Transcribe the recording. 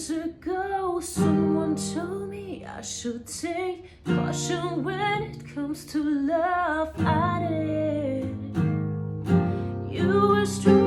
years ago, someone told me I should take caution when it comes to love. I did. You were strong.